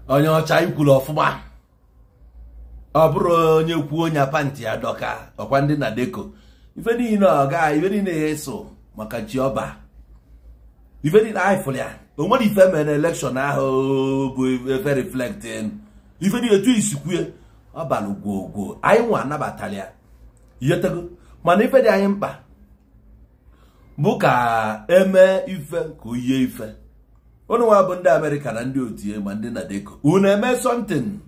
onye ọcha ikwulu ọfụma ọ bụrụ onye kwuo onye panti ya dọka ọkwa ndị Nadeco ife niile ọga ife niile eso maka Jehova ife niile anyị fụrụ ya o nwere ife mere election ahụ bụ ife reflecting ife niile etu isikwue ọ bara ugwogwo anyị nwa anabatala ya yetego mana ife dị anyị mkpa bụ ka eme ife ka oyiye ife unu nwa bụ ndị Amerịka na ndị otie ma ndị Nadeco unu eme something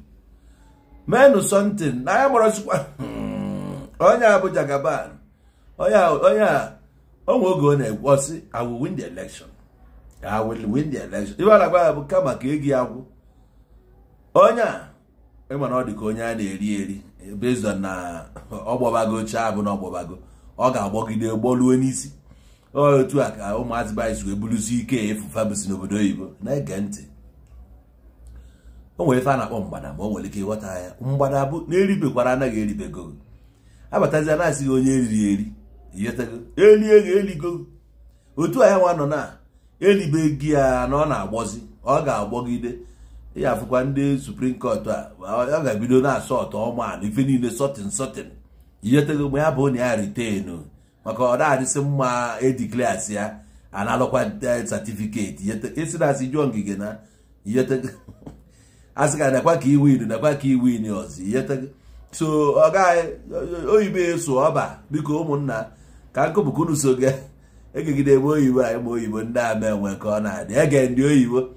menu something na ya mọrọ sikwa onye Abuja Gaban onye onwe oge ọ na-ekwu ọsị I will win the election. I will win the election. Ibe alagwa bụ kama ka egi agwụ onye ịmana ọ dị ka onye a na-eri based on na ọgbọbago oche abụ na ọgbọbago ọ ga-agbọgide gboluo n'isi otu a ka ụmụazị bais wee bulusi ike efufa bụsi n'obodo oyibo na-ege ntị o nwere ife a na-akpọ mgbada ma o nwere ike ịghọta ya mgbada bụ na-eribekwara anaghị eribego abatazia na-asịghị onye eriri eri iyetego eligo otu a ya nwa nọ na elibe gị ya na ọ na-agbọzi ọ ga-agbọgide ya afụkwa ndị Supreme Court a ọ ga-ebido na-asọ ọtọ ọma na ife niile sotin iyetego ma ya bụ na ya retain maka ọ na-adịsị mma edikleasị ya analụkwa certificate esi na asị jụọ ngige na iyetego asị ka nakwa ka iwin ọzọ iyetego so ọ gaghị oyibo eso ọba biko ụmụnna ka nkụbụkunu so gị egegide ebe oyibo anyị ma oyibo ndị ama enwe ka ọ na-adị ege ndị oyibo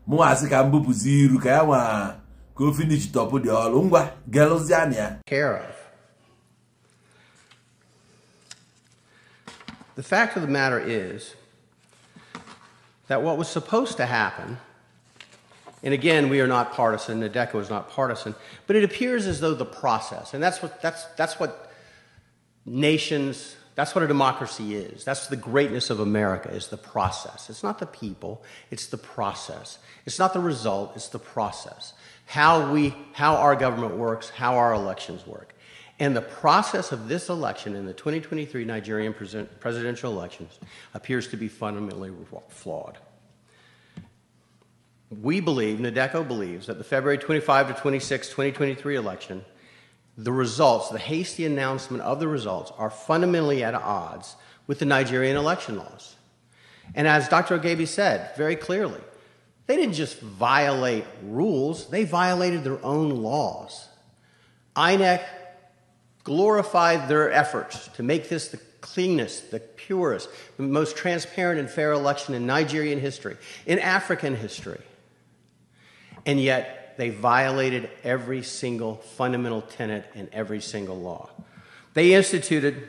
mụ asị ka mbupụzi iru ka ya nwa ka o finish tọpụ dị ọrụ ngwa gelụziana ya. The fact of the matter is that what was supposed to happen, and again, we are not partisan, Nadeco is not partisan, but it appears as though the process, and that's what nations, that's what a democracy is. That's the greatness of America, is the process. It's not the people, it's the process. It's not the result, it's the process. How our government works, how our elections work. And the process of this election in the 2023 Nigerian presidential elections appears to be fundamentally flawed. We believe, Nadeco believes, that the February 25 to 26, 2023 election, the results, the hasty announcement of the results, are fundamentally at odds with the Nigerian election laws. And as Dr. Ogebi said very clearly, they didn't just violate rules, they violated their own laws. INEC glorified their efforts to make this the cleanest, the purest, the most transparent and fair election in Nigerian history, in African history. And yet, they violated every single fundamental tenet in every single law. They instituted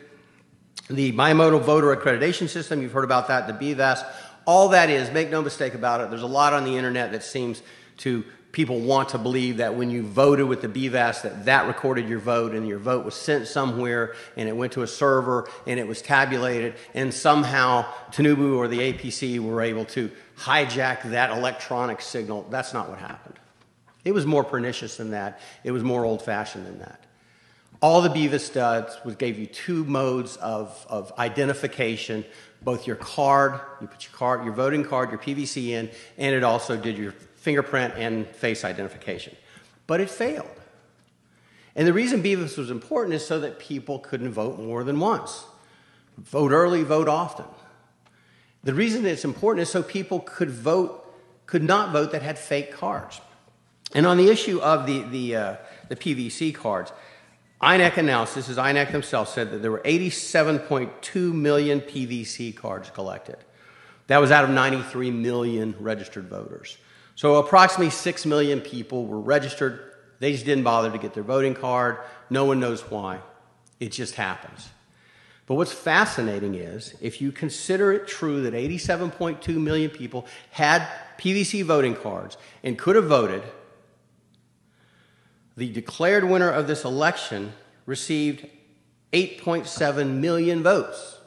the bimodal voter accreditation system. You've heard about that, the BVAS. All that is, make no mistake about it, there's a lot on the internet that seems to people want to believe that when you voted with the BVAS that recorded your vote and your vote was sent somewhere and it went to a server and it was tabulated and somehow Tinubu or the APC were able to hijack that electronic signal. That's not what happened. It was more pernicious than that. It was more old-fashioned than that. All the BVAS does was gave you two modes of identification, both your card, you put your voting card, your PVC in, and it also did your fingerprint and face identification. But it failed. And the reason BVAS was important is so that people couldn't vote more than once. Vote early, vote often. The reason that it's important is so people could not vote that had fake cards. And on the issue of the PVC cards, INEC announced, this is INEC themselves, said that there were 87.2 million PVC cards collected. That was out of 93 million registered voters. So approximately 6 million people were registered. They just didn't bother to get their voting card. No one knows why. It just happens. But what's fascinating is, if you consider it true that 87.2 million people had PVC voting cards and could have voted, the declared winner of this election received 8.7 million votes.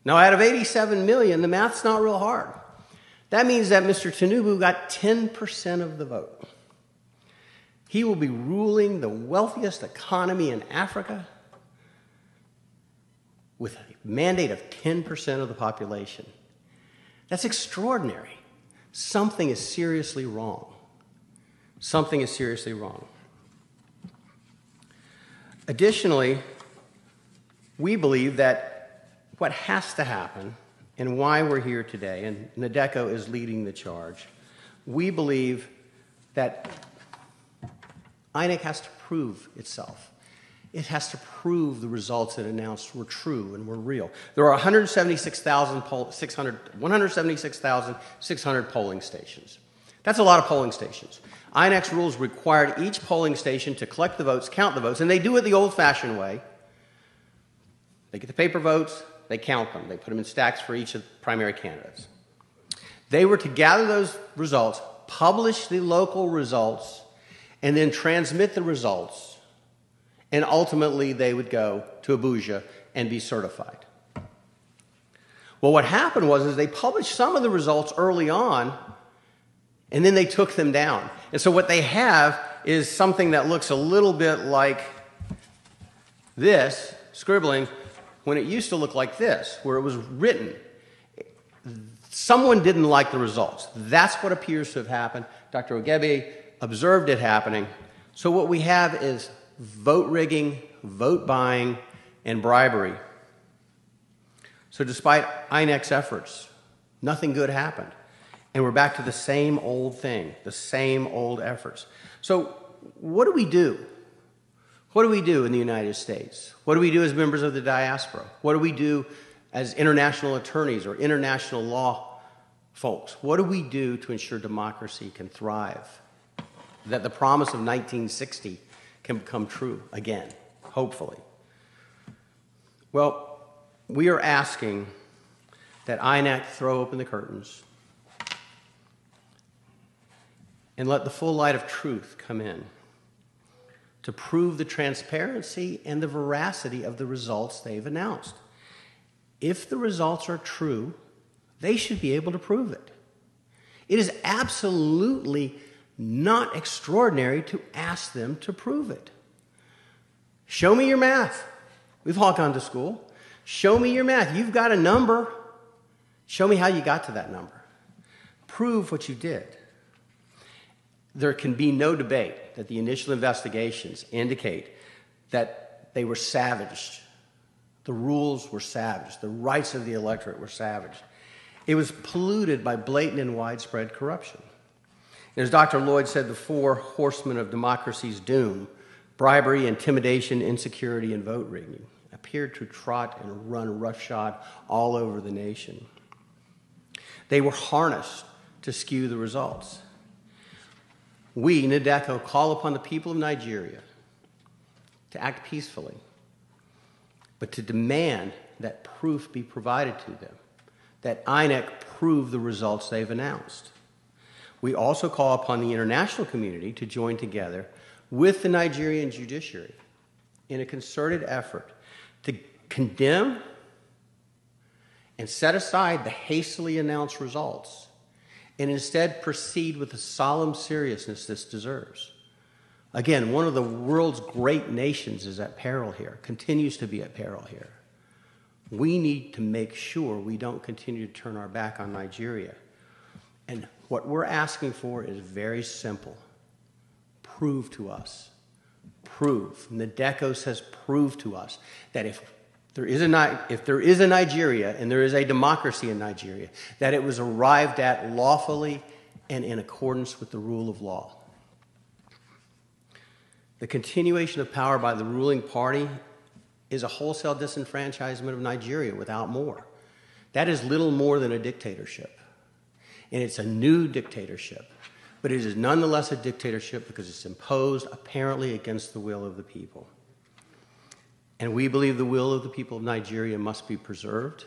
Now, out of 87 million, the math's not real hard. That means that Mr. Tinubu got 10% of the vote. He will be ruling the wealthiest economy in Africa with a mandate of 10% of the population. That's extraordinary. Something is seriously wrong. something is seriously wrong. Additionally, we believe that what has to happen and why we're here today, and Nadeco is leading the charge, we believe that INEC has to prove itself. It has to prove the results it announced were true and were real. There are 176,600 polling stations. That's a lot of polling stations. INEC's rules required each polling station to collect the votes, count the votes, and they do it the old-fashioned way. They get the paper votes, they count them. They put them in stacks for each of the primary candidates. They were to gather those results, publish the local results, and then transmit the results, and ultimately they would go to Abuja and be certified. Well, what happened was they published some of the results early on, and then they took them down. And so what they have is something that looks a little bit like this, scribbling, when it used to look like this, where it was written. Someone didn't like the results. That's what appears to have happened. Dr. Ogebe observed it happening. So what we have is vote rigging, vote buying, and bribery. So despite INEC's efforts, nothing good happened. And we're back to the same old thing, the same old efforts. So what do we do? What do we do in the United States? What do we do as members of the diaspora? What do we do as international attorneys or international law folks? What do we do to ensure democracy can thrive? That the promise of 1960 can become true again, hopefully. Well, we are asking that INEC throw open the curtains and let the full light of truth come in to prove the transparency and the veracity of the results they've announced. If the results are true, they should be able to prove it. It is absolutely not extraordinary to ask them to prove it. Show me your math. We've all gone to school. Show me your math. You've got a number. Show me how you got to that number. Prove what you did. There can be no debate that the initial investigations indicate that they were savaged. The rules were savaged. The rights of the electorate were savaged. It was polluted by blatant and widespread corruption. And as Dr. Lloyd said, the four horsemen of democracy's doom, bribery, intimidation, insecurity, and vote rigging, appeared to trot and run roughshod all over the nation. They were harnessed to skew the results. We, Nadeco, call upon the people of Nigeria to act peacefully, but to demand that proof be provided to them, that INEC prove the results they've announced. We also call upon the international community to join together with the Nigerian judiciary in a concerted effort to condemn and set aside the hastily announced results and instead proceed with the solemn seriousness this deserves. Again, one of the world's great nations is at peril here, continues to be at peril here. We need to make sure we don't continue to turn our back on Nigeria. And what we're asking for is very simple. Prove to us. Prove. Nadeco says prove to us that if there is a Nigeria and there is a democracy in Nigeria, that it was arrived at lawfully and in accordance with the rule of law. The continuation of power by the ruling party is a wholesale disenfranchisement of Nigeria without more. That is little more than a dictatorship. And it's a new dictatorship. But it is nonetheless a dictatorship because it's imposed apparently against the will of the people. And we believe the will of the people of Nigeria must be preserved.